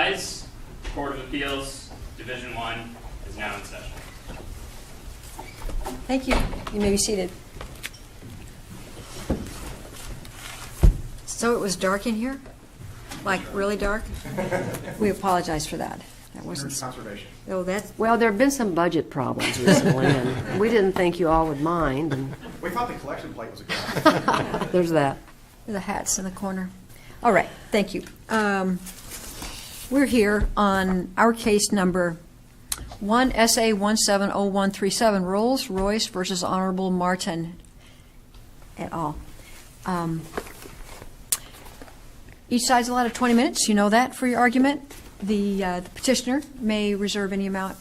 rise. Court of Appeals, Division 1 is now in session. Thank you. You may be seated. So it was dark in here? Like really dark? We apologize for that. That wasn't conservation. Oh, that's Well, there have been some budget problems recently, and we didn't think you all would mind. And We thought the collection plate was a good there's that. the hats in the corner. All right, thank you. We're here on our case number 1 SA170137, Rolls-Royce versus Honorable Martin et al. Each side's allotted 20 minutes. You know that for your argument. The petitioner may reserve any amount.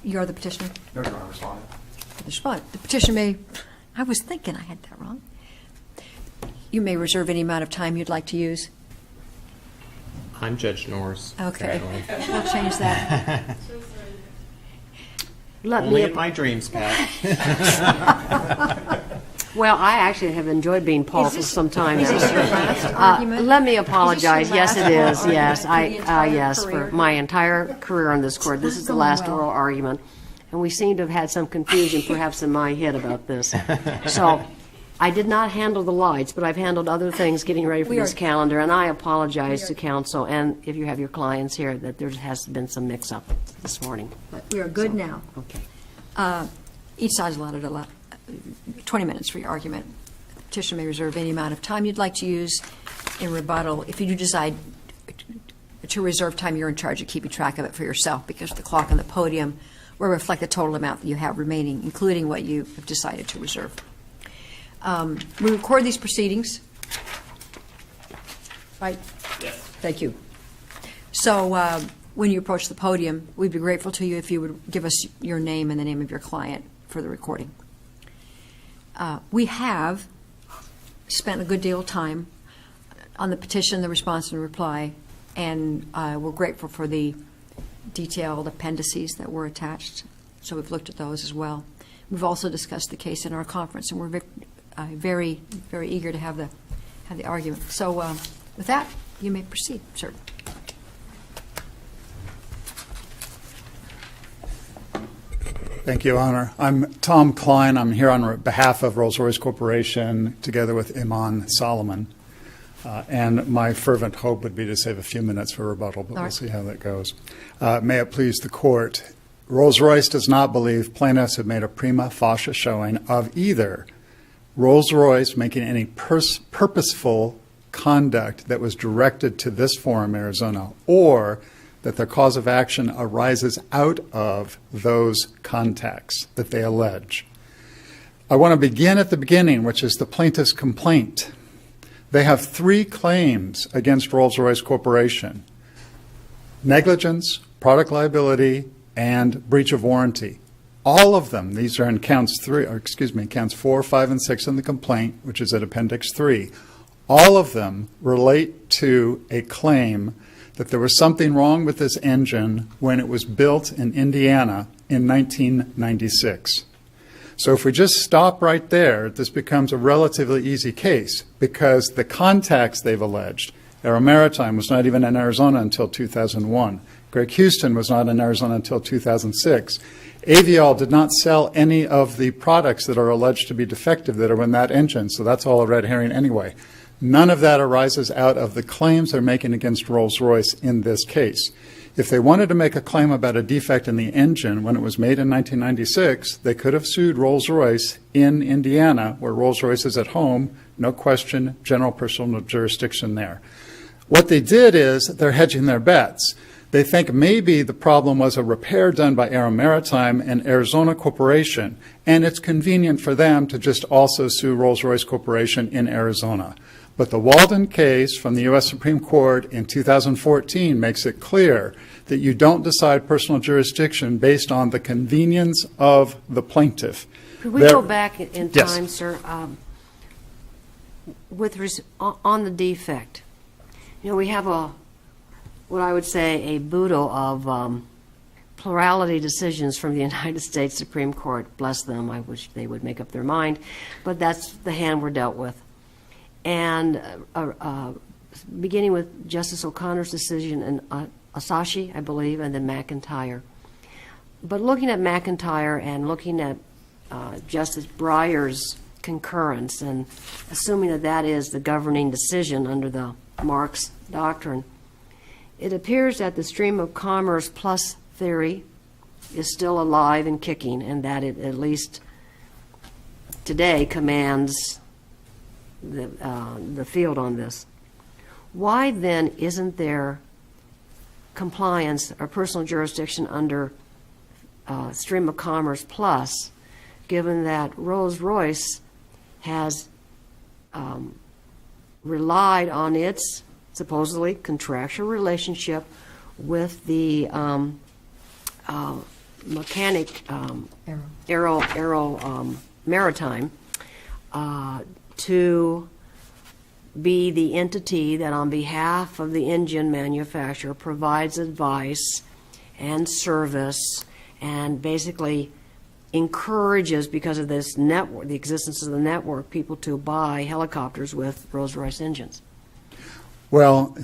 You're the petitioner. No, Your Honor, respondent. The respondent. The petitioner may. I was thinking I had that wrong. You may reserve any amount of time you'd like to use. I'm Judge Norris. Okay. apparently. We'll change that. Let Only me. in my dreams, Pat. Well, I actually have enjoyed being Paul for some time Is now. this your last argument? Let me apologize. Is this Yes, your it last is. Yes, oral argument for the entire yes, career? for my entire career on this court. This is the Going last well. oral argument, and we seem to have had some confusion, perhaps in my head about this. So, I did not handle the lights, but I've handled other things getting ready for We this are- calendar, and I apologize to counsel and if you have your clients here that there has been some mix-up this morning. But we are good now. Okay. Each side's allotted 20 minutes for your argument. The petitioner may reserve any amount of time you'd like to use in rebuttal. If you do decide to reserve time, you're in charge of keeping track of it for yourself because the clock on the podium will reflect the total amount that you have remaining, including what you have decided to reserve. We record these proceedings. Right? Yes. Thank you. So when you approach the podium, we'd be grateful to you if you would give us your name and the name of your client for the recording. We have spent a good deal of time on the petition, the response and reply, and we're grateful for the detailed appendices that were attached. So we've looked at those as well. We've also discussed the case in our conference, and we're very, very eager to have the argument. So with that, you may proceed, sir. Thank you, Your Honor. I'm Tom Klein. I'm here on behalf of Rolls-Royce Corporation, together with Iman Solomon. And my fervent hope would be to save a few minutes for rebuttal, but we'll see how that goes. May it please the Court, Rolls-Royce does not believe plaintiffs have made a prima facie showing of either Rolls-Royce making any purposeful conduct that was directed to this forum, Arizona, or that their cause of action arises out of those contacts that they allege. I want to begin at the beginning, which is the plaintiff's complaint. They have 3 claims against Rolls-Royce Corporation: negligence, product liability, and breach of warranty. All of them, these are in counts 4, 5, and 6 in the complaint, which is at Appendix 3. All of them relate to a claim that there was something wrong with this engine when it was built in Indiana in 1996. So if we just stop right there, this becomes a relatively easy case because the contacts they've alleged, Aero Maritime was not even in Arizona until 2001. Greg Houston was not in Arizona until 2006. Aviol did not sell any of the products that are alleged to be defective that are in that engine, so that's all a red herring anyway. None of that arises out of the claims they're making against Rolls-Royce in this case. If they wanted to make a claim about a defect in the engine when it was made in 1996, they could have sued Rolls-Royce in Indiana, where Rolls-Royce is at home, no question, general personal jurisdiction there. What they did is they're hedging their bets. They think maybe the problem was a repair done by Aero Maritime and Arizona Corporation, and it's convenient for them to just also sue Rolls-Royce Corporation in Arizona. But the Walden case from the U.S. Supreme Court in 2014 makes it clear that you don't decide personal jurisdiction based on the convenience of the plaintiff. Could we go back in Yes. time, sir? On the defect, we have what I would say a boodle of plurality decisions from the United States Supreme Court. Bless them. I wish they would make up their mind. But that's the hand we're dealt with. And beginning with Justice O'Connor's decision in Asahi, I believe, and then McIntyre. But looking at McIntyre and looking at Justice Breyer's concurrence, and assuming that that is the governing decision under the Marx doctrine, it appears that the stream of commerce plus theory is still alive and kicking, and that it at least today commands the field on this. Why then isn't there compliance or personal jurisdiction under stream of commerce plus, given that Rolls-Royce has relied on its supposedly contractual relationship with the mechanic Aero Maritime to be the entity that on behalf of the engine manufacturer provides advice and service and basically encourages, because of this network, the existence of the network, people to buy helicopters with Rolls-Royce engines? Well,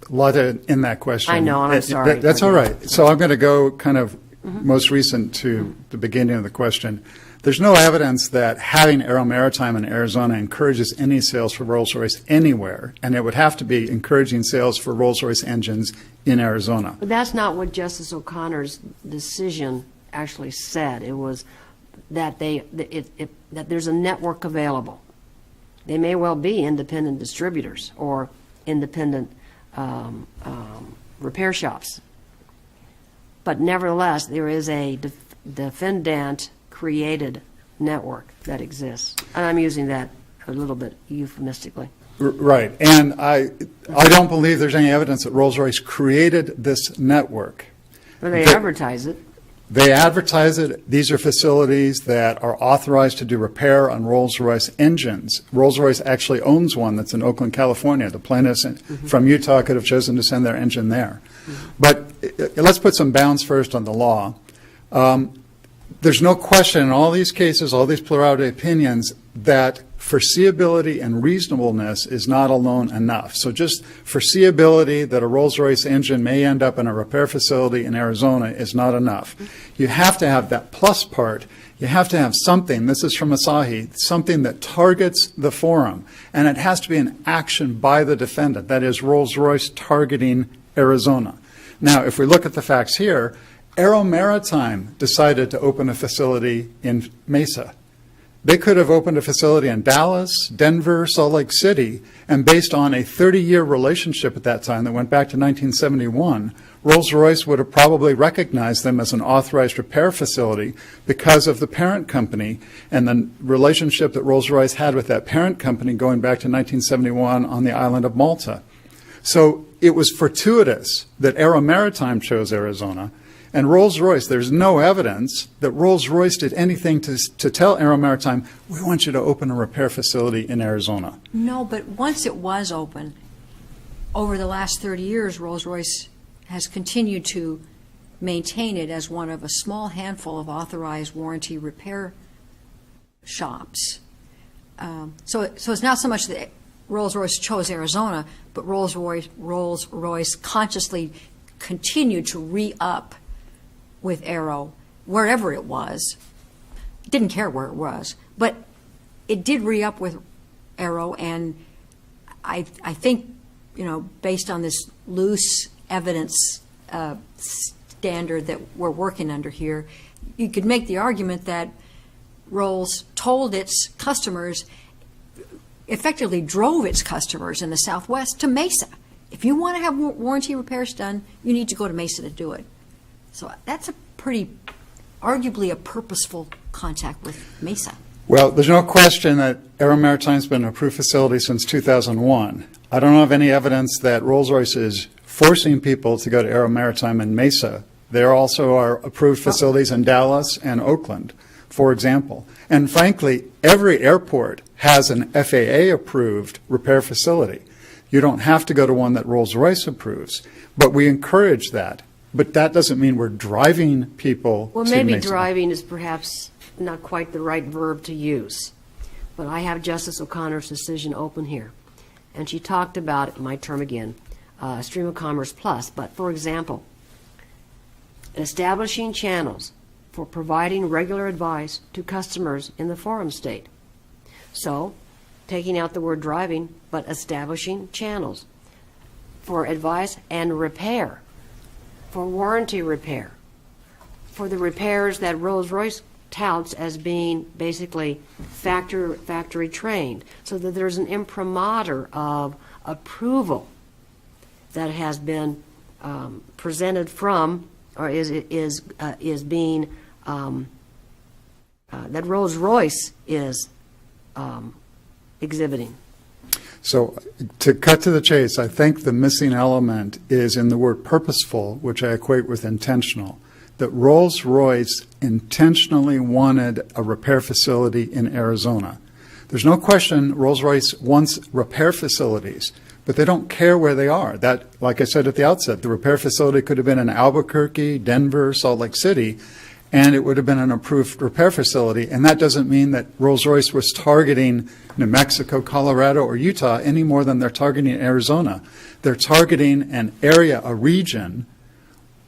a lot in that question. I know, and I'm sorry. That's all right. So I'm going to go kind of most recent to the beginning of the question. There's no evidence that having Aero Maritime in Arizona encourages any sales for Rolls-Royce anywhere, and it would have to be encouraging sales for Rolls-Royce engines in Arizona. But that's not what Justice O'Connor's decision actually said. It was that that there's a network available. They may well be independent distributors or independent repair shops, but nevertheless, there is a defendant-created network that exists, and I'm using that a little bit euphemistically. Right, and I don't believe there's any evidence that Rolls-Royce created this network. But they advertise it. They advertise it. These are facilities that are authorized to do repair on Rolls-Royce engines. Rolls-Royce actually owns one that's in Oakland, California. The plaintiffs from Utah could have chosen to send their engine there. But let's put some bounds first on the law. There's no question in all these cases, all these plurality opinions, that foreseeability and reasonableness is not alone enough. So just foreseeability that a Rolls-Royce engine may end up in a repair facility in Arizona is not enough. You have to have that plus part. You have to have something, this is from Asahi, something that targets the forum. And it has to be an action by the defendant, that is Rolls-Royce targeting Arizona. Now, if we look at the facts here, Aero Maritime decided to open a facility in Mesa. They could have opened a facility in Dallas, Denver, Salt Lake City, and based on a 30-year relationship at that time that went back to 1971, Rolls-Royce would have probably recognized them as an authorized repair facility because of the parent company and the relationship that Rolls-Royce had with that parent company going back to 1971 on the island of Malta. So it was fortuitous that Aero Maritime chose Arizona. And Rolls-Royce, there's no evidence that Rolls-Royce did anything to tell Aero Maritime, we want you to open a repair facility in Arizona. No, but once it was open, over the last 30 years, Rolls-Royce has continued to maintain it as one of a small handful of authorized warranty repair shops. So it's not so much that Rolls-Royce chose Arizona, but Rolls-Royce consciously continued to re-up with Aero, wherever it was. It didn't care where it was, but it did re-up with Aero, and I think, based on this loose evidence standard that we're working under here, you could make the argument that Rolls told its customers, effectively drove its customers in the Southwest to Mesa. If you want to have warranty repairs done, you need to go to Mesa to do it. So that's a pretty, arguably a purposeful contact with Mesa. Well, there's no question that Aero Maritime's been an approved facility since 2001. I don't have any evidence that Rolls-Royce is forcing people to go to Aero Maritime in Mesa. There also are approved facilities in Dallas and Oakland, for example. And frankly, every airport has an FAA-approved repair facility. You don't have to go to one that Rolls-Royce approves, but we encourage that. But that doesn't mean we're driving people Well, to maybe Mesa. driving is perhaps not quite the right verb to use. But I have Justice O'Connor's decision open here. And she talked about, my term again, Stream of Commerce Plus. But, for example, establishing channels for providing regular advice to customers in the forum state. So, taking out the word driving, but establishing channels for advice and repair, for warranty repair, for the repairs that Rolls-Royce touts as being basically factory trained, so that there's an imprimatur of approval that has been presented from, or is being that Rolls-Royce is exhibiting. So to cut to the chase, I think the missing element is in the word purposeful, which I equate with intentional, that Rolls-Royce intentionally wanted a repair facility in Arizona. There's no question Rolls-Royce wants repair facilities, but they don't care where they are. That, like I said at the outset, the repair facility could have been in Albuquerque, Denver, Salt Lake City, and it would have been an approved repair facility. And that doesn't mean that Rolls-Royce was targeting New Mexico, Colorado, or Utah any more than they're targeting Arizona. They're targeting an area, a region,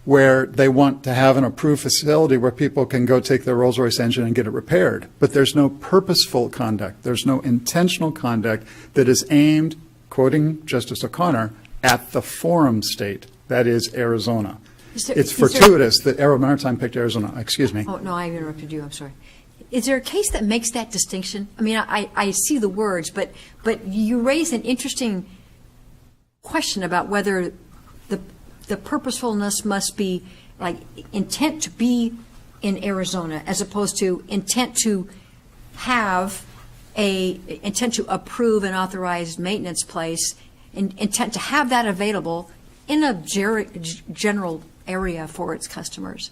where they want to have an approved facility where people can go take their Rolls-Royce engine and get it repaired. But there's no purposeful conduct. There's no intentional conduct that is aimed, quoting Justice O'Connor, at the forum state, that is Arizona. It's fortuitous that Aero Maritime picked Arizona. Excuse me. Oh, no, I interrupted you. I'm sorry. Is there a case that makes that distinction? I mean, I see the words, but you raise an interesting question about whether the purposefulness must be like intent to be in Arizona as opposed to intent to approve an authorized maintenance place, intent to have that available in a general area for its customers.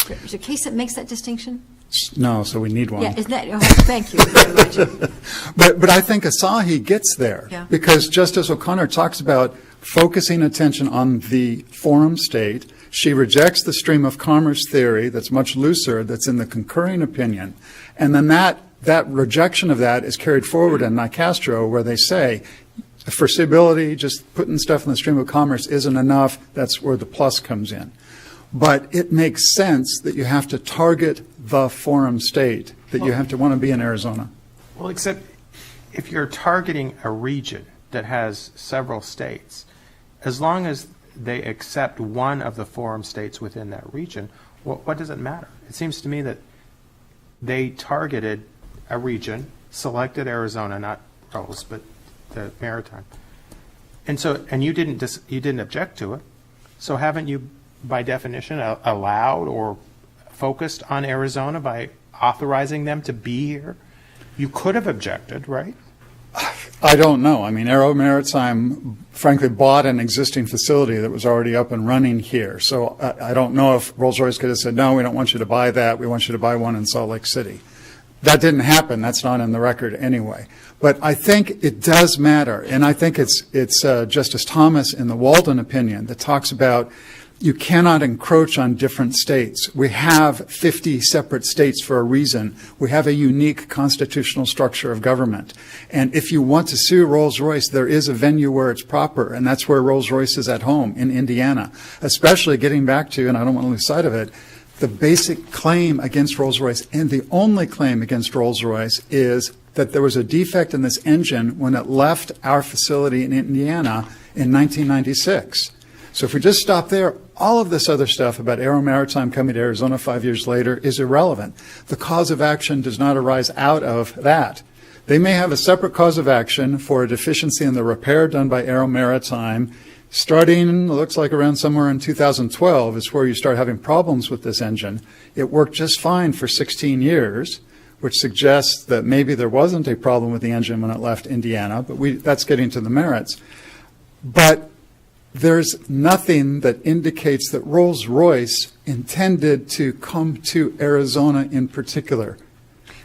Is there a case that makes that distinction? No, so we need one. Yeah, isn't that? Oh, thank you very much. But I think Asahi gets there, Yeah. because Justice O'Connor talks about focusing attention on the forum state. She rejects the stream of commerce theory that's much looser, that's in the concurring opinion. And then that rejection of that is carried forward in Nicastro, where they say foreseeability, just putting stuff in the stream of commerce isn't enough. That's where the plus comes in. But it makes sense that you have to target the forum state, that you have to want to be in Arizona. Well, except if you're targeting a region that has several states, as long as they accept one of the forum states within that region, what does it matter? It seems to me that they targeted a region, selected Arizona, not Rolls, but the Maritime, and you didn't object to it. So haven't you, by definition, allowed or focused on Arizona by authorizing them to be here? You could have objected, right? I don't know. I mean, Aero Maritime, frankly, bought an existing facility that was already up and running here. So I don't know if Rolls-Royce could have said, no, we don't want you to buy that. We want you to buy one in Salt Lake City. That didn't happen. That's not in the record anyway. But I think it does matter. And I think it's Justice Thomas in the Walden opinion that talks about you cannot encroach on different states. We have 50 separate states for a reason. We have a unique constitutional structure of government. And if you want to sue Rolls-Royce, there is a venue where it's proper, and that's where Rolls-Royce is at home, in Indiana. Especially getting back to, and I don't want to lose sight of it, the basic claim against Rolls-Royce, and the only claim against Rolls-Royce, is that there was a defect in this engine when it left our facility in Indiana in 1996. So if we just stop there, all of this other stuff about Aero Maritime coming to Arizona 5 years later is irrelevant. The cause of action does not arise out of that. They may have a separate cause of action for a deficiency in the repair done by Aero Maritime. Starting, looks like around somewhere in 2012 is where you start having problems with this engine. It worked just fine for 16 years, which suggests that maybe there wasn't a problem with the engine when it left Indiana, but that's getting to the merits. But there's nothing that indicates that Rolls-Royce intended to come to Arizona in particular.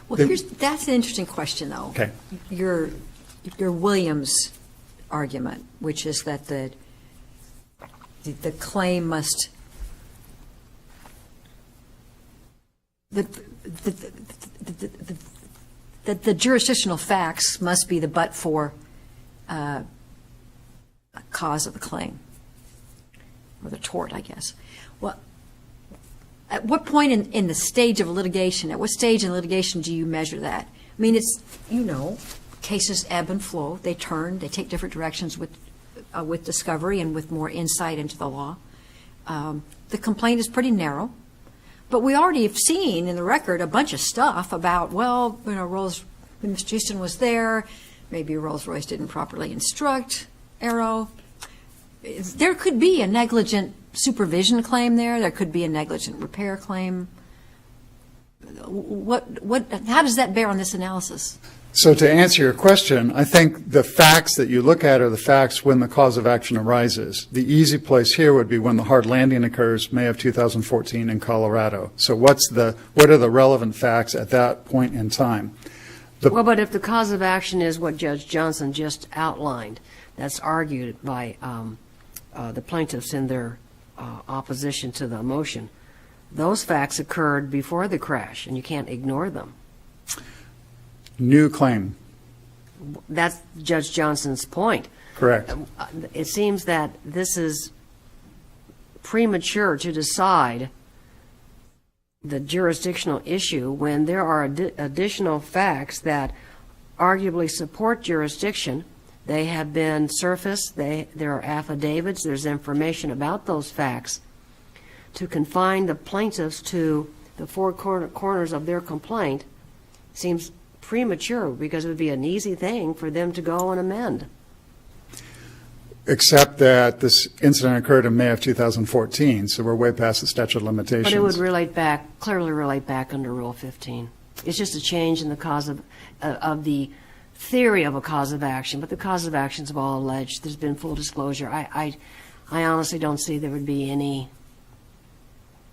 Well, that's an interesting question, though. Okay. Your Williams argument, which is that the claim must that the jurisdictional facts must be the but-for cause of the claim. or the tort, I guess. Well, at what point in the stage of litigation, at what stage in litigation do you measure that? I mean, it's, cases ebb and flow. They turn, they take different directions with discovery and with more insight into the law. The complaint is pretty narrow, but we already have seen in the record a bunch of stuff about, Mr. Houston was there, maybe Rolls-Royce didn't properly instruct Aero. There could be a negligent supervision claim there. There could be a negligent repair claim. How does that bear on this analysis? So to answer your question, I think the facts that you look at are the facts when the cause of action arises. The easy place here would be when the hard landing occurs, May of 2014 in Colorado. So what are the relevant facts at that point in time? Well, but if the cause of action is what Judge Johnson just outlined, that's argued by the plaintiffs in their opposition to the motion, those facts occurred before the crash, and you can't ignore them. New claim. That's Judge Johnson's point. Correct. It seems that this is premature to decide the jurisdictional issue when there are additional facts that arguably support jurisdiction. They have been surfaced. There are affidavits. There's information about those facts. To confine the plaintiffs to the four corners of their complaint seems premature, because it would be an easy thing for them to go and amend. Except that this incident occurred in May of 2014, so we're way past the statute of limitations. But it would clearly relate back under Rule 15. It's just a change in the cause of the theory of a cause of action, but the cause of actions have all alleged. There's been full disclosure. I honestly don't see there would be any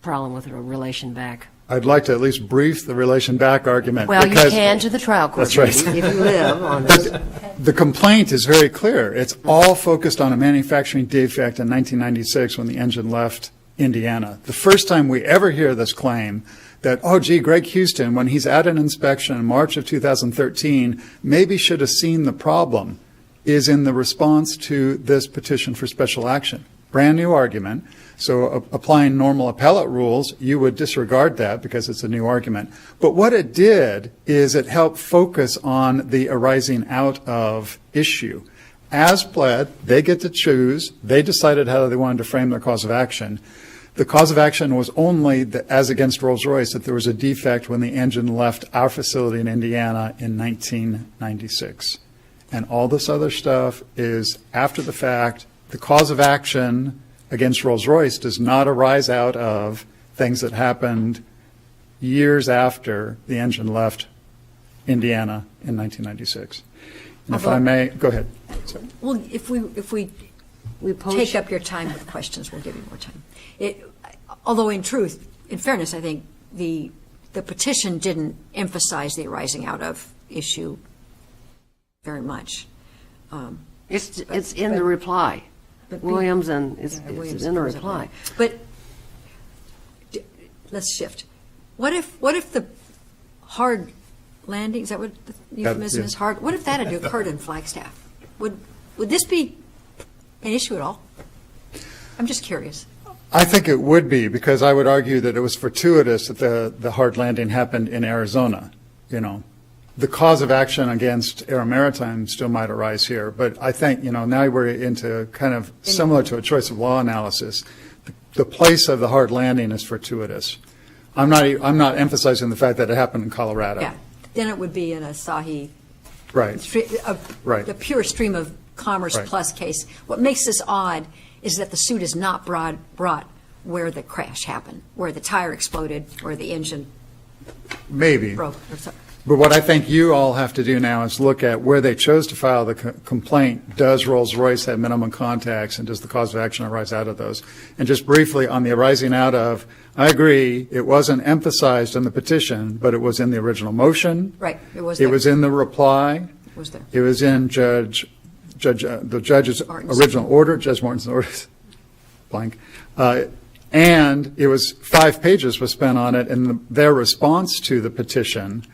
problem with a relation back. I'd like to at least brief the relation back argument. Well, you can to the trial court. That's right. If you live on this. The complaint is very clear. It's all focused on a manufacturing defect in 1996 when the engine left Indiana. The first time we ever hear this claim that, Greg Houston, when he's at an inspection in March of 2013, maybe should have seen the problem, is in the response to this petition for special action. Brand new argument. So applying normal appellate rules, you would disregard that because it's a new argument. But what it did is it helped focus on the arising out of issue. As pled, they get to choose. They decided how they wanted to frame their cause of action. The cause of action was only, as against Rolls-Royce, that there was a defect when the engine left our facility in Indiana in 1996. And all this other stuff is after the fact. The cause of action against Rolls-Royce does not arise out of things that happened years after the engine left Indiana in 1996. And if I may, go ahead. Sorry. Well, if we take up your time with questions, we'll give you more time. Although in truth, in fairness, I think the petition didn't emphasize the arising out of issue very much. It's in the reply. Williams and it's in the reply. But let's shift. What if the hard landing, is that what the euphemism is, hard? What if that had occurred in Flagstaff? Would this be an issue at all? I'm just curious. I think it would be, because I would argue that it was fortuitous that the hard landing happened in Arizona. The cause of action against Aero Maritime still might arise here, but I think, now we're into kind of similar to a choice of law analysis. The place of the hard landing is fortuitous. I'm not emphasizing the fact that it happened in Colorado. Yeah, then it would be an Asahi, Right. Right. the pure stream of commerce Right. plus case. What makes this odd is that the suit is not brought where the crash happened, where the tire exploded, where the engine Maybe. broke or something. But what I think you all have to do now is look at where they chose to file the complaint. Does Rolls-Royce have minimum contacts, and does the cause of action arise out of those? And just briefly on the arising out of, I agree, it wasn't emphasized in the petition, but it was in the original motion. Right, it was It there. was in the reply. It was there. It was in the judge's Martin's. original order, Judge Martin's order, blank. And it was 5 pages was spent on it in their response to the petition.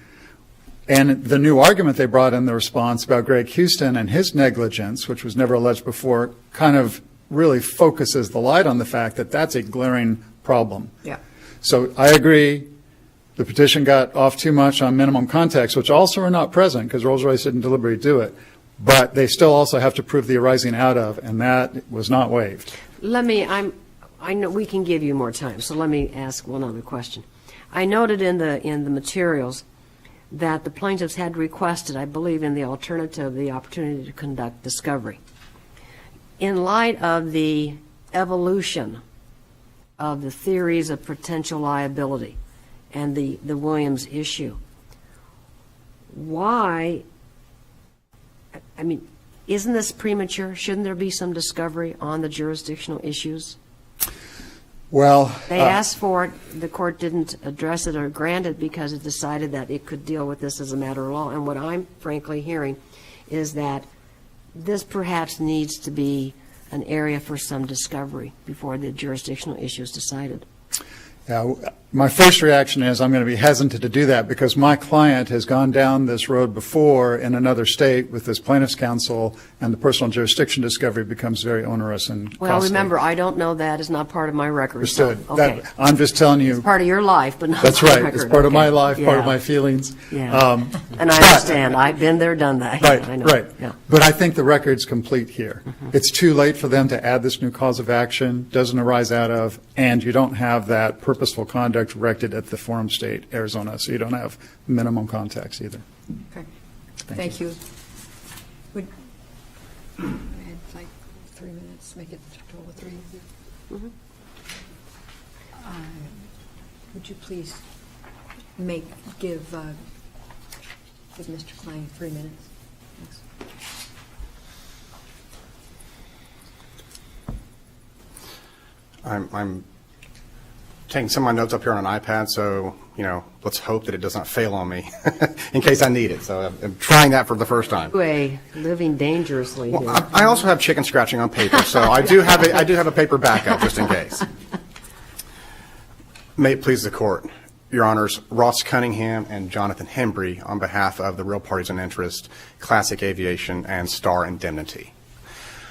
And the new argument they brought in the response about Greg Houston and his negligence, which was never alleged before, kind of really focuses the light on the fact that that's a glaring problem. Yeah. So I agree, the petition got off too much on minimum contacts, which also are not present because Rolls-Royce didn't deliberately do it. But they still also have to prove the arising out of, and that was not waived. I know we can give you more time, so let me ask one other question. I noted in the materials that the plaintiffs had requested, I believe in the alternative, the opportunity to conduct discovery. In light of the evolution of the theories of potential liability and the Williams issue, why, I mean, isn't this premature? Shouldn't there be some discovery on the jurisdictional issues? Well, They asked for it, the court didn't address it or grant it because it decided that it could deal with this as a matter of law. And what I'm frankly hearing is that this perhaps needs to be an area for some discovery before the jurisdictional issue is decided. yeah, my first reaction is I'm going to be hesitant to do that because my client has gone down this road before in another state with this plaintiff's counsel, and the personal jurisdiction discovery becomes very onerous and costly. Well, remember, I don't know that. It's not part of my record. so- Understood. Okay. I'm just telling you. It's part of your life, but not That's my right. record. It's part of my Okay. life, part of Yeah. my feelings. Yeah. And I but- understand. I've been there, done that. Right, I know. right. Yeah. But I think the record's complete here. It's too late for them to add this new cause of action, doesn't arise out of, and you don't have that purposeful conduct directed at the forum state, Arizona, so you don't have minimum contacts either. Okay. Thank you. Would, I had like 3 minutes, make it a total of 3. Would you please give Mr. Klein 3 minutes? Thanks. I'm taking some of my notes up here on an iPad, so, let's hope that it does not fail on me in case I need it. So I'm trying that for the first time. Living dangerously Well, here. I also have chicken scratching on paper, so I do have a paper backup just in case. May it please the court, Your Honors, Ross Cunningham and Jonathan Hembry on behalf of the real parties in interest, Classic Aviation and Star Indemnity.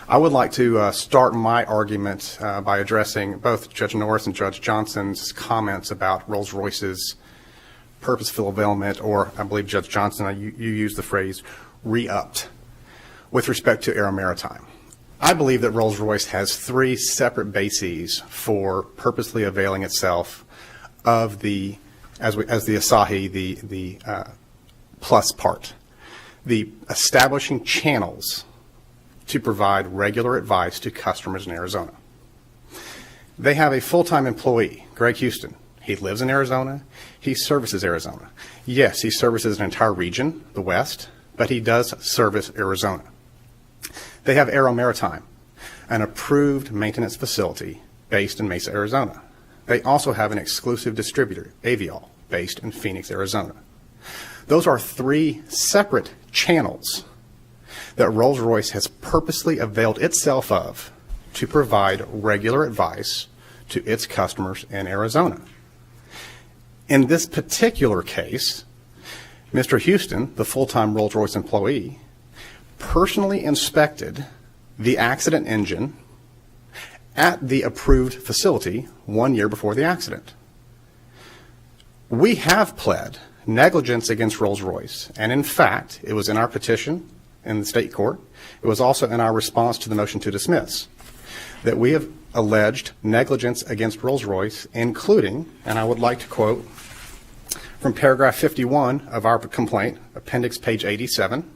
I would like to start my argument by addressing both Judge Norris and Judge Johnson's comments about Rolls-Royce's purposeful availment, or I believe, Judge Johnson, you used the phrase re-upped, with respect to Aero Maritime. I believe that Rolls-Royce has 3 separate bases for purposely availing itself of the, as the Asahi, the plus part, the establishing channels to provide regular advice to customers in Arizona. They have a full-time employee, Greg Houston. He lives in Arizona. He services Arizona. Yes, he services an entire region, the West, but he does service Arizona. They have Aero Maritime, an approved maintenance facility based in Mesa, Arizona. They also have an exclusive distributor, Aviol, based in Phoenix, Arizona. Those are 3 separate channels that Rolls-Royce has purposely availed itself of to provide regular advice to its customers in Arizona. In this particular case, Mr. Houston, the full-time Rolls-Royce employee, personally inspected the accident engine at the approved facility 1 year before the accident. We have pled negligence against Rolls-Royce, and in fact, it was in our petition in the state court. It was also in our response to the motion to dismiss that we have alleged negligence against Rolls-Royce, including, and I would like to quote from paragraph 51 of our complaint, appendix page 87,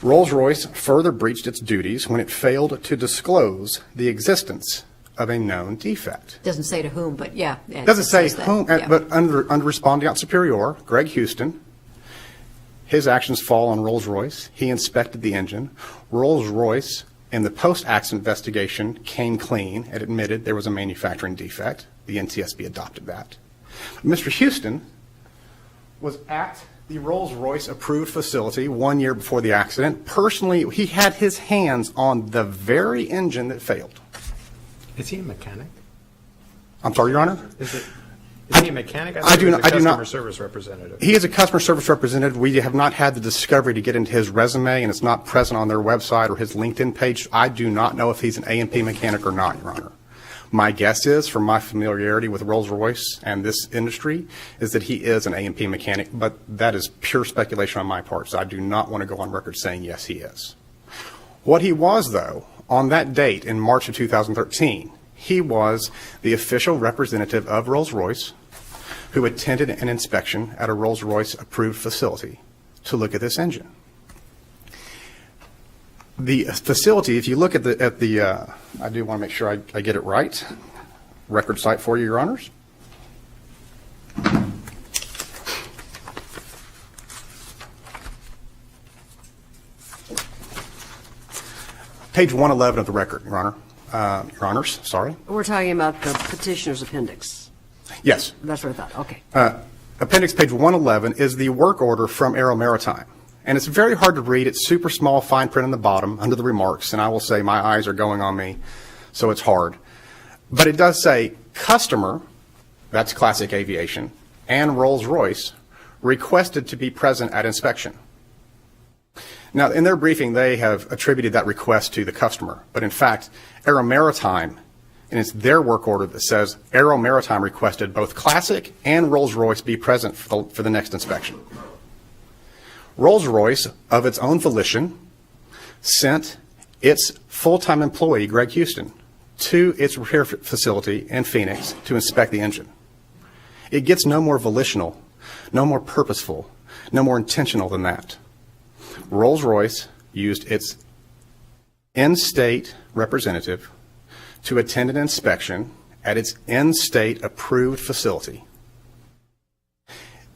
Rolls-Royce further breached its duties when it failed to disclose the existence of a known defect. Doesn't say to whom, but yeah. It doesn't say says that, whom, yeah. but under respondeat superior, Greg Houston, his actions fall on Rolls-Royce. He inspected the engine. Rolls-Royce, in the post-accident investigation, came clean and admitted there was a manufacturing defect. The NTSB adopted that. Mr. Houston was at the Rolls-Royce approved facility 1 year before the accident. Personally, he had his hands on the very engine that failed. Is he a mechanic? I'm sorry, Your Honor? Is he a mechanic? I do thought he was not- a I do not- customer service representative. He is a customer service representative. We have not had the discovery to get into his resume, and it's not present on their website or his LinkedIn page. I do not know if he's an A&P mechanic or not, Your Honor. My guess is, from my familiarity with Rolls-Royce and this industry, is that he is an A&P mechanic, but that is pure speculation on my part, so I do not want to go on record saying yes, he is. What he was, though, on that date in March of 2013, he was the official representative of Rolls-Royce who attended an inspection at a Rolls-Royce approved facility to look at this engine. The facility, if you look at the I do want to make sure I get it right. Record site for you, Your Honors. Page 111 of the record, Your Honor. Your Honors, sorry. We're talking about the petitioner's appendix. Yes. That's what I thought. Okay. Appendix page 111 is the work order from Aero Maritime. And it's very hard to read. It's super small, fine print on the bottom under the remarks. And I will say my eyes are going on me, so it's hard. But it does say customer, that's Classic Aviation, and Rolls-Royce requested to be present at inspection. Now, in their briefing, they have attributed that request to the customer. But in fact, Aero Maritime, and it's their work order that says Aero Maritime requested both Classic and Rolls-Royce be present for the next inspection. Rolls-Royce, of its own volition, sent its full-time employee, Greg Houston, to its repair facility in Phoenix to inspect the engine. It gets no more volitional, no more purposeful, no more intentional than that. Rolls-Royce used its in-state representative to attend an inspection at its in-state approved facility.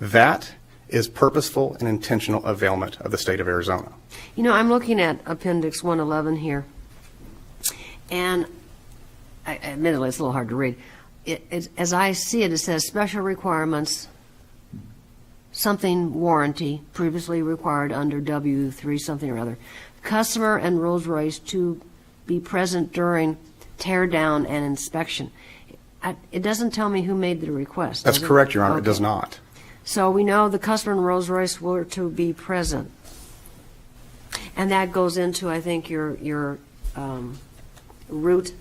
That is purposeful and intentional availment of the state of Arizona. You know, I'm looking at Appendix 111 here, and admittedly, it's a little hard to read. As I see it, it says special requirements, something warranty, previously required under W3 something or other. Customer and Rolls-Royce to be present during tear down and inspection. It doesn't tell me who made the request. That's does it? correct, Your Honor. Okay. It does not. So we know the customer and Rolls-Royce were to be present. And that goes into, I think, your root,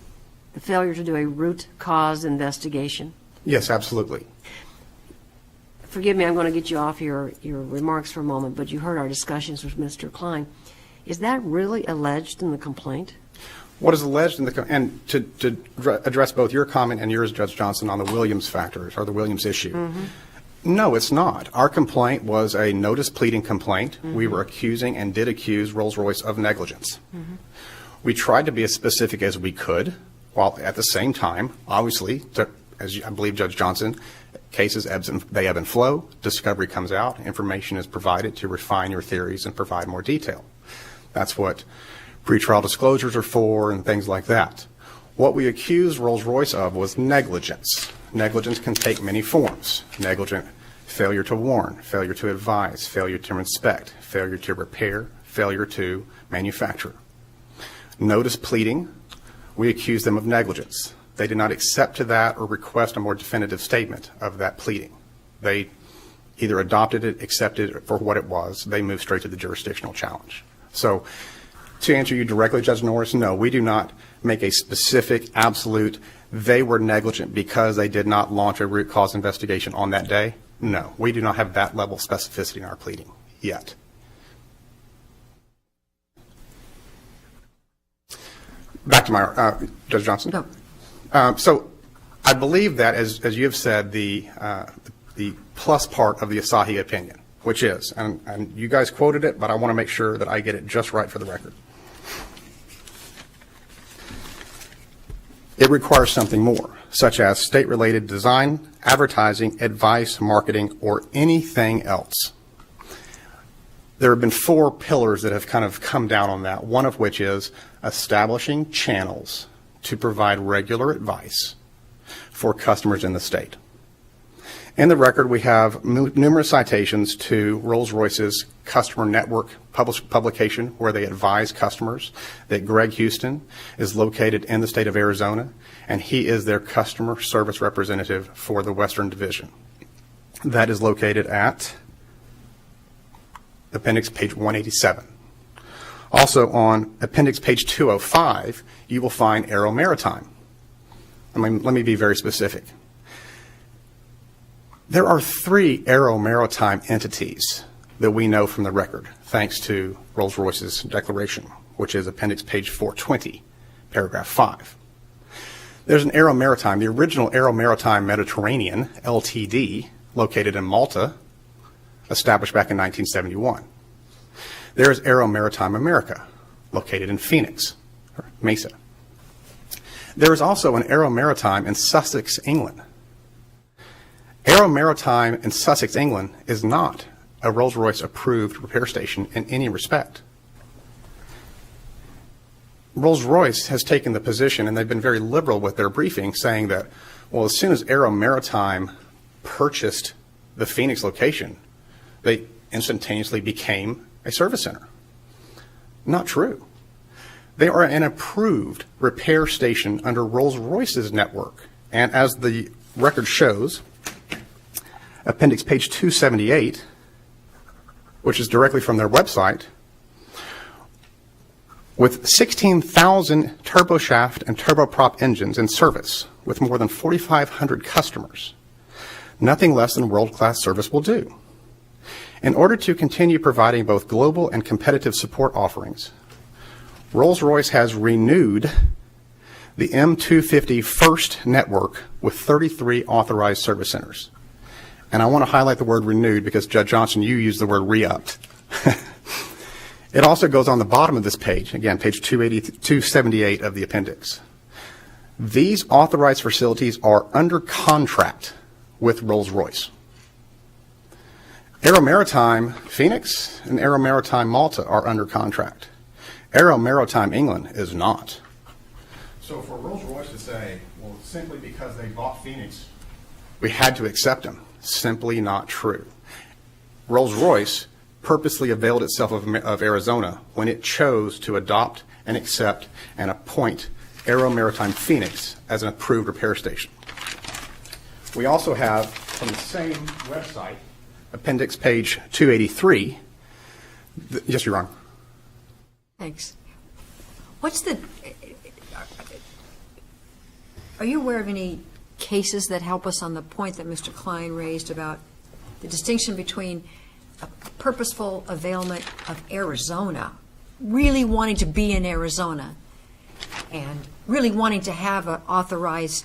the failure to do a root cause investigation. Yes, absolutely. Forgive me, I'm going to get you off your remarks for a moment, but you heard our discussions with Mr. Klein. Is that really alleged in the complaint? What is alleged in the, and to address both your comment and yours, Judge Johnson, on the Williams factors or the Williams issue. Mm-hmm. No, it's not. Our complaint was a notice pleading complaint. Mm-hmm. We were accusing and did accuse Rolls-Royce of negligence. Mm-hmm. We tried to be as specific as we could, while at the same time, obviously, as I believe Judge Johnson, cases they ebb and flow, discovery comes out, information is provided to refine your theories and provide more detail. That's what pretrial disclosures are for and things like that. What we accused Rolls-Royce of was negligence. Negligence can take many forms. Negligent failure to warn, failure to advise, failure to inspect, failure to repair, failure to manufacture. Notice pleading, we accused them of negligence. They did not accept to that or request a more definitive statement of that pleading. They either adopted it, accepted it for what it was. They moved straight to the jurisdictional challenge. So to answer you directly, Judge Norris, no, we do not make a specific, absolute, they were negligent because they did not launch a root cause investigation on that day. No, we do not have that level of specificity in our pleading yet. Back to my, Judge Johnson. No. So I believe that, as you have said, the plus part of the Asahi opinion, which is, and you guys quoted it, but I want to make sure that I get it just right for the record. It requires something more, such as state-related design, advertising, advice, marketing, or anything else. There have been 4 pillars that have kind of come down on that, one of which is establishing channels to provide regular advice for customers in the state. In the record, we have numerous citations to Rolls-Royce's customer network publication where they advise customers that Greg Houston is located in the state of Arizona, and he is their customer service representative for the Western Division. That is located at appendix page 187. Also on appendix page 205, you will find Aero Maritime. Let me be very specific. There are 3 Aero Maritime entities that we know from the record, thanks to Rolls-Royce's declaration, which is appendix page 420, paragraph 5. There's an Aero Maritime, the original Aero Maritime Mediterranean, LTD, located in Malta, established back in 1971. There is Aero Maritime America, located in Phoenix, or Mesa. There is also an Aero Maritime in Sussex, England. Aero Maritime in Sussex, England is not a Rolls-Royce approved repair station in any respect. Rolls-Royce has taken the position, and they've been very liberal with their briefing, saying that, well, as soon as Aero Maritime purchased the Phoenix location, they instantaneously became a service center. Not true. They are an approved repair station under Rolls-Royce's network. And as the record shows, appendix page 278, which is directly from their website, with 16,000 turboshaft and turboprop engines in service with more than 4,500 customers, nothing less than world-class service will do. In order to continue providing both global and competitive support offerings, Rolls-Royce has renewed the M250 First network with 33 authorized service centers. And I want to highlight the word renewed because, Judge Johnson, you used the word re-upped. It also goes on the bottom of this page, again, page 278 of the appendix. These authorized facilities are under contract with Rolls-Royce. Aero Maritime Phoenix and Aero Maritime Malta are under contract. Aero Maritime England is not. So for Rolls-Royce to say, well, simply because they bought Phoenix, we had to accept them, simply not true. Rolls-Royce purposely availed itself of Arizona when it chose to adopt and accept and appoint Aero Maritime Phoenix as an approved repair station. We also have, from the same website, appendix page 283. Yes, Your Honor. Thanks. Are you aware of any cases that help us on the point that Mr. Klein raised about the distinction between a purposeful availment of Arizona, really wanting to be in Arizona, and really wanting to have an authorized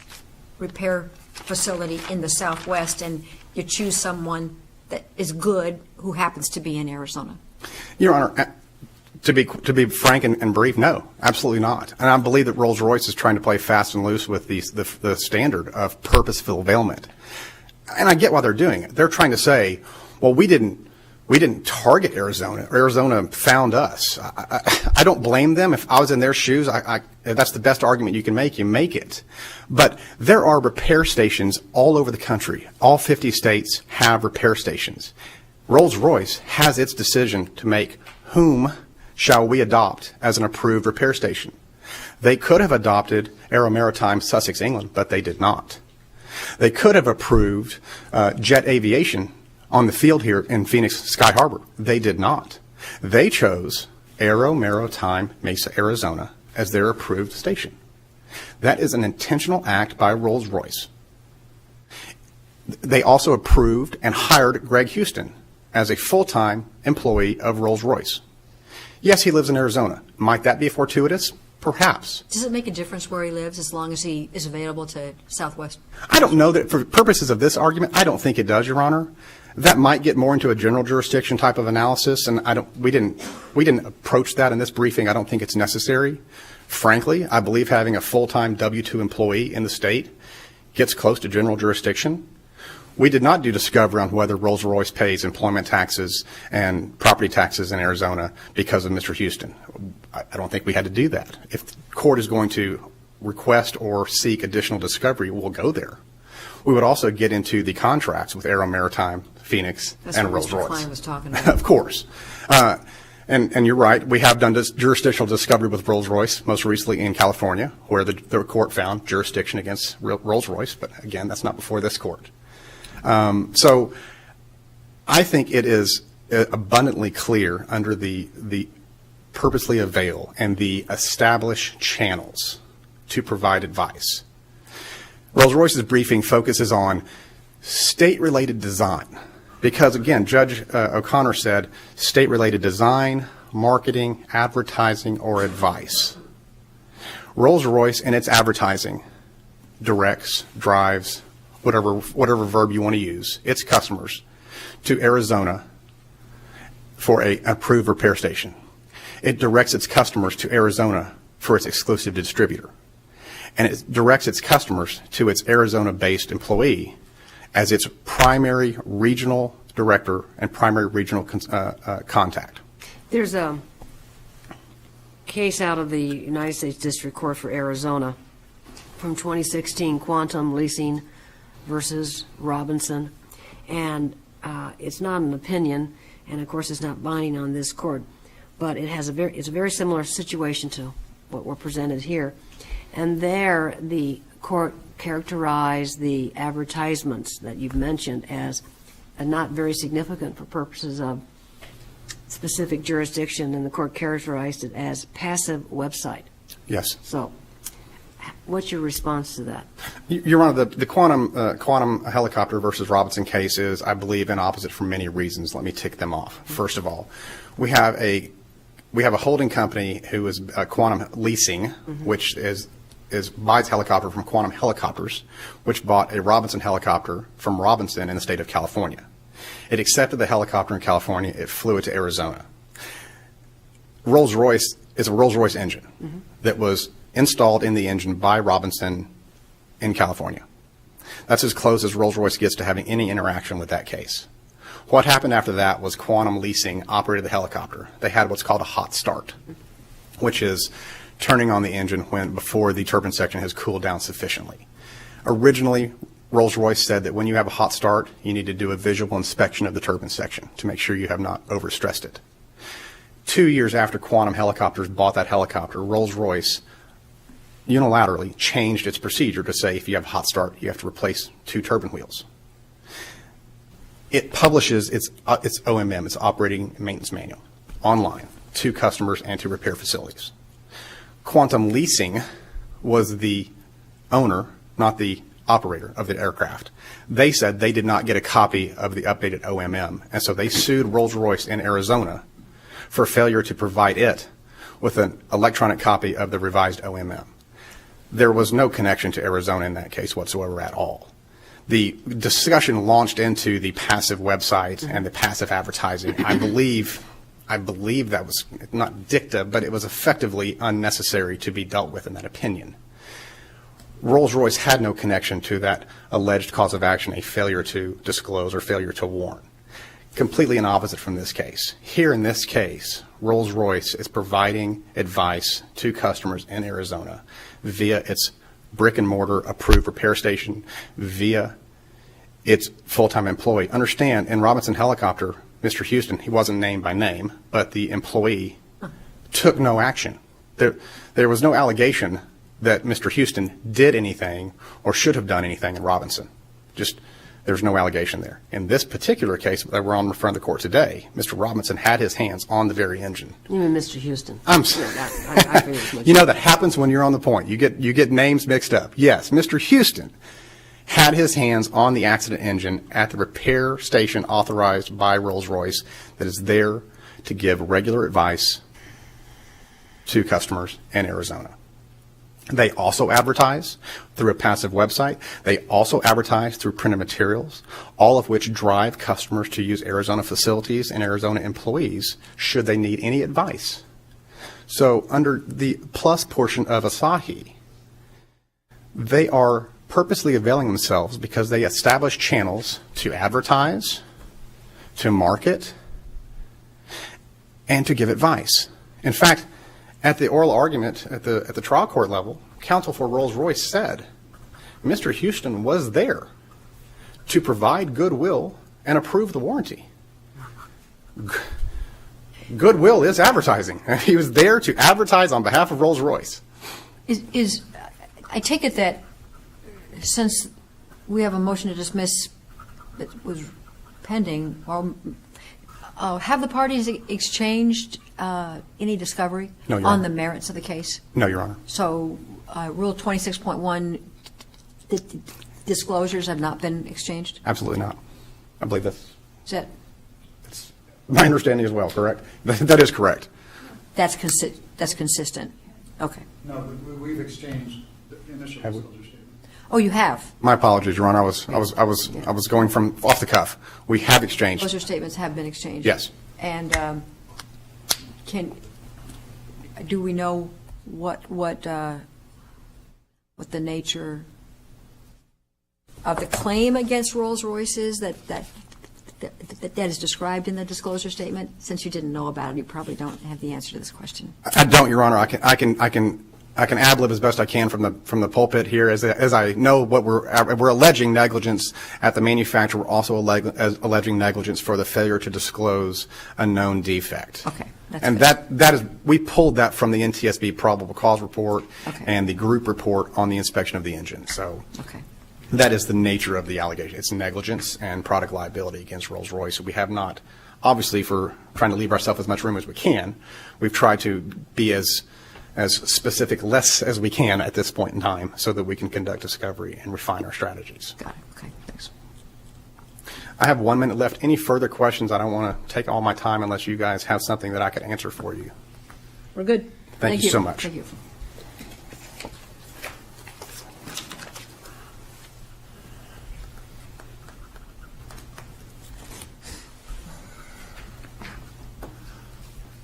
repair facility in the Southwest, and you choose someone that is good who happens to be in Arizona? Your Honor, to be frank and brief, no, absolutely not. And I believe that Rolls-Royce is trying to play fast and loose with the standard of purposeful availment. And I get why they're doing it. They're trying to say, well, we didn't target Arizona. Arizona found us. I don't blame them. If I was in their shoes, that's the best argument you can make. You make it. But there are repair stations all over the country. All 50 states have repair stations. Rolls-Royce has its decision to make whom shall we adopt as an approved repair station. They could have adopted Aero Maritime Sussex, England, but they did not. They could have approved jet aviation on the field here in Phoenix Sky Harbor. They did not. They chose Aero Maritime Mesa, Arizona as their approved station. That is an intentional act by Rolls-Royce. They also approved and hired Greg Houston as a full-time employee of Rolls-Royce. Yes, he lives in Arizona. Might that be fortuitous? Perhaps. Does it make a difference where he lives as long as he is available to Southwest? I don't know that for purposes of this argument, I don't think it does, Your Honor. That might get more into a general jurisdiction type of analysis, and we didn't approach that in this briefing. I don't think it's necessary. Frankly, I believe having a full-time W-2 employee in the state gets close to general jurisdiction. We did not do discovery on whether Rolls-Royce pays employment taxes and property taxes in Arizona because of Mr. Houston. I don't think we had to do that. If the court is going to request or seek additional discovery, we'll go there. We would also get into the contracts with Aero Maritime, Phoenix, That's and what Mr. Rolls-Royce. Klein was talking about. Of course. And you're right, we have done this jurisdictional discovery with Rolls-Royce, most recently in California, where the court found jurisdiction against Rolls-Royce, but again, that's not before this court. So I think it is abundantly clear under the purposely avail and the established channels to provide advice. Rolls-Royce's briefing focuses on state-related design because, again, Judge O'Connor said state-related design, marketing, advertising, or advice. Rolls-Royce in its advertising directs, drives, whatever verb you want to use, its customers to Arizona for a approved repair station. It directs its customers to Arizona for its exclusive distributor. And it directs its customers to its Arizona-based employee as its primary regional director and primary regional contact. There's a case out of the United States District Court for Arizona from 2016, Quantum Leasing versus Robinson. And it's not an opinion, and of course it's not binding on this court, but it's a very similar situation to what we're presented here. And there, the court characterized the advertisements that you've mentioned as not very significant for purposes of specific jurisdiction, and the court characterized it as passive website. Yes. So, what's your response to that? Your Honor, the quantum helicopter versus Robinson case is, I believe, inopposite for many reasons. Let me tick them off. First of all, we have a holding company who is Quantum Leasing, which buys helicopter from Quantum Helicopters, which bought a Robinson helicopter from Robinson in the state of California. It accepted the helicopter in California. It flew it to Arizona. Rolls-Royce is a Rolls-Royce engine that was installed in the engine by Robinson in California. That's as close as Rolls-Royce gets to having any interaction with that case. What happened after that was Quantum Leasing operated the helicopter. They had what's called a hot start, which is turning on the engine before the turbine section has cooled down sufficiently. Originally, Rolls-Royce said that when you have a hot start, you need to do a visual inspection of the turbine section to make sure you have not overstressed it. 2 years after Quantum Helicopters bought that helicopter, Rolls-Royce unilaterally changed its procedure to say if you have a hot start, you have to replace 2 turbine wheels. It publishes its OMM, its operating maintenance manual, online to customers and to repair facilities. Quantum Leasing was the owner, not the operator of the aircraft. They said they did not get a copy of the updated OMM, and so they sued Rolls-Royce in Arizona for failure to provide it with an electronic copy of the revised OMM. There was no connection to Arizona in that case whatsoever at all. The discussion launched into the passive website and the passive advertising. I believe that was not dicta, but it was effectively unnecessary to be dealt with in that opinion. Rolls-Royce had no connection to that alleged cause of action, a failure to disclose or failure to warn. Completely an opposite from this case. Here in this case, Rolls-Royce is providing advice to customers in Arizona via its brick and mortar approved repair station, via its full-time employee. Understand, in Robinson Helicopter, Mr. Houston, he wasn't named by name, but the employee took no action. There was no allegation that Mr. Houston did anything or should have done anything in Robinson. There's no allegation there. In this particular case that we're on in front of the court today, Mr. Robinson had his hands on the very engine. You mean Mr. Houston? I figured as much. You know, that happens when you're on the point. You get names mixed up. Yes, Mr. Houston had his hands on the accident engine at the repair station authorized by Rolls-Royce that is there to give regular advice to customers in Arizona. They also advertise through a passive website. They also advertise through printed materials, all of which drive customers to use Arizona facilities and Arizona employees should they need any advice. So under the plus portion of Asahi, they are purposely availing themselves because they establish channels to advertise, to market, and to give advice. In fact, at the oral argument at the trial court level, counsel for Rolls-Royce said, Mr. Houston was there to provide goodwill and approve the warranty. Goodwill is advertising. He was there to advertise on behalf of Rolls-Royce. I take it that since we have a motion to dismiss that was pending, or have the parties exchanged any discovery No, Your on Honor. the merits of the case? No, Your Honor. So Rule 26.1, the disclosures have not been exchanged? Absolutely not. I believe that's Is that, my understanding as well, correct? That is correct. that's consistent? Okay. No, but we've exchanged the initial Have we? disclosure statement. Oh, you have? My apologies, Your Honor. I was going from off the cuff. We have exchanged. Disclosure statements have been exchanged? Yes. And do we know what the nature of the claim against Rolls-Royce is that is described in the disclosure statement? Since you didn't know about it, you probably don't have the answer to this question. I don't, Your Honor. I can ad-lib as best I can from the pulpit here. As I know what we're alleging negligence at the manufacturer. We're also alleging negligence for the failure to disclose a known defect. Okay, that's and good. that is, we pulled that from the NTSB probable cause report Okay. and the group report on the inspection of the engine. So Okay. that is the nature of the allegation. It's negligence and product liability against Rolls-Royce. We have not, obviously, for trying to leave ourselves as much room as we can, we've tried to be as specific less as we can at this point in time so that we can conduct discovery and refine our strategies. Got it. Okay, thanks. I have 1 minute left. Any further questions? I don't want to take all my time unless you guys have something that I could answer for you. We're good. Thank you so much. Thank you.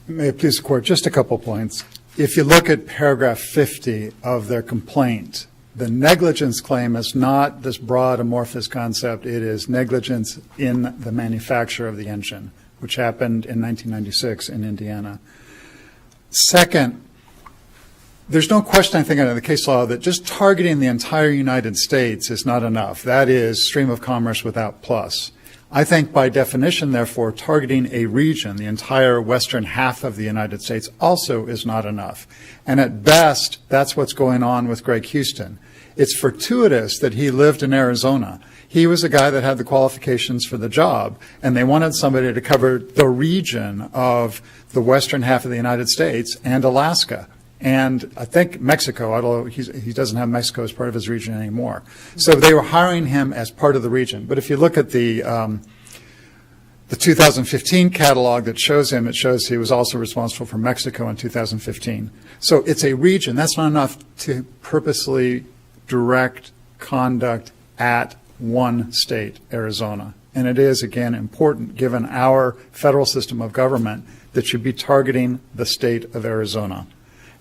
May it please the Court, just a couple points. If you look at paragraph 50 of their complaint, the negligence claim is not this broad amorphous concept. It is negligence in the manufacture of the engine, which happened in 1996 in Indiana. Second, there's no question, I think, under the case law that just targeting the entire United States is not enough. That is stream of commerce without plus. I think by definition, therefore, targeting a region, the entire western half of the United States, also is not enough. And at best, that's what's going on with Greg Houston. It's fortuitous that he lived in Arizona. He was a guy that had the qualifications for the job, and they wanted somebody to cover the region of the western half of the United States and Alaska. And I think Mexico, although he doesn't have Mexico as part of his region anymore. So they were hiring him as part of the region. But if you look at the 2015 catalog that shows him, it shows he was also responsible for Mexico in 2015. So it's a region. That's not enough to purposely direct conduct at one state, Arizona. And it is, again, important, given our federal system of government, that should be targeting the state of Arizona.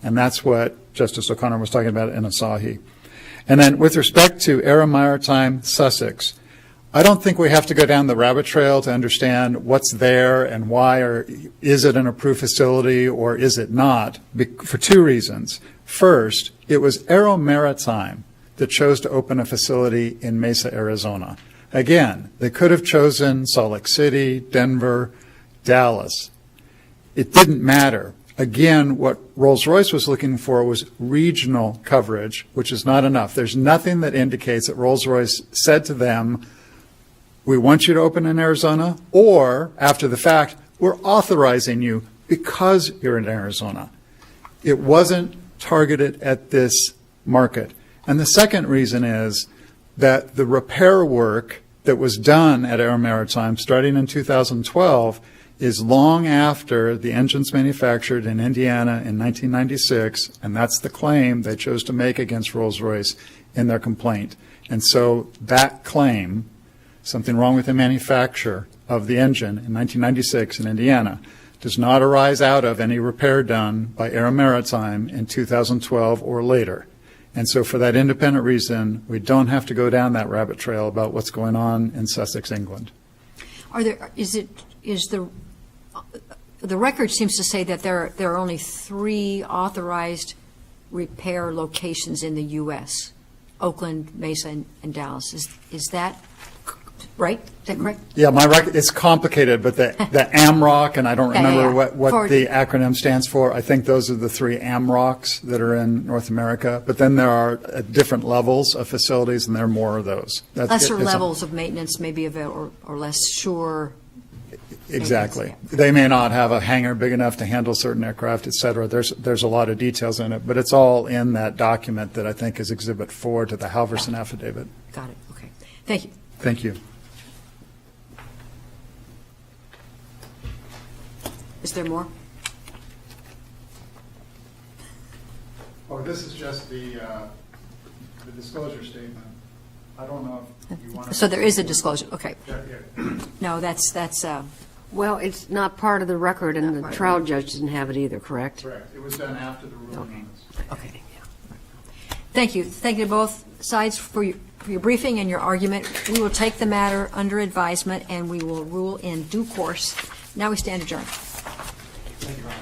And that's what Justice O'Connor was talking about in Asahi. And then with respect to Aero Maritime Sussex, I don't think we have to go down the rabbit trail to understand what's there and why, or is it an approved facility or is it not, for two reasons. First, it was Aero Maritime that chose to open a facility in Mesa, Arizona. Again, they could have chosen Salt Lake City, Denver, Dallas. It didn't matter. Again, what Rolls-Royce was looking for was regional coverage, which is not enough. There's nothing that indicates that Rolls-Royce said to them, we want you to open in Arizona, or after the fact, we're authorizing you because you're in Arizona. It wasn't targeted at this market. And the second reason is that the repair work that was done at Aero Maritime starting in 2012 is long after the engines manufactured in Indiana in 1996, and that's the claim they chose to make against Rolls-Royce in their complaint. And so that claim, something wrong with the manufacture of the engine in 1996 in Indiana, does not arise out of any repair done by Aero Maritime in 2012 or later. And so for that independent reason, we don't have to go down that rabbit trail about what's going on in Sussex, England. The record seems to say that there are only 3 authorized repair locations in the U.S. Oakland, Mesa, and Dallas. Is that right? Is that correct? Yeah, it's complicated, but the AMROC, and I don't Yeah, yeah, remember yeah. what For- the acronym stands for. I think those are the 3 AMROCs that are in North America. But then there are different levels of facilities, and there are more of those. Lesser it's a- levels of maintenance maybe or less sure. Exactly. They may not have a hangar big enough to handle certain aircraft, et cetera. There's a lot of details in it, but it's all in that document that I think is Exhibit 4 to the Halverson affidavit. Got it, okay. Thank you. Thank you. Is there more? Oh, this is just the disclosure statement. I don't know if you want to. So there is a disclosure, okay. Yeah. No, that's Well, it's not part of the record, and the trial judge didn't have it either, correct? Correct. It was done after the ruling on this. okay. Thank you. Thank you to both sides for your briefing and your argument. We will take the matter under advisement, and we will rule in due course. Now we stand adjourned. Thank you, Ron.